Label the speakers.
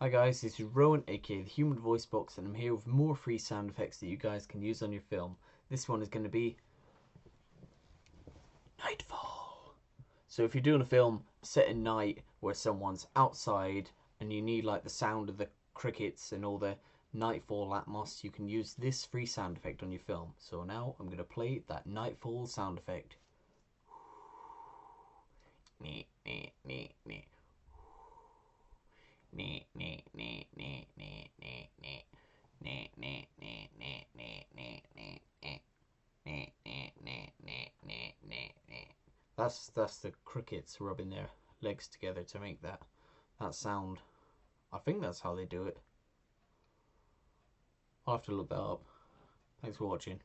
Speaker 1: Hi guys, this is Rowan aka the Human Voice Box, and I'm here with more free sound effects that you guys can use on your film. This one is going to be nightfall. So if you're doing a film set in night where someone's outside and you need like the sound of the crickets and all the nightfall atmos, you can use this free sound effect on your film. So now I'm going to play that nightfall sound effect. That's the crickets rubbing their legs together to make that sound. I think that's how they do it. I'll have to look that up. Thanks for watching.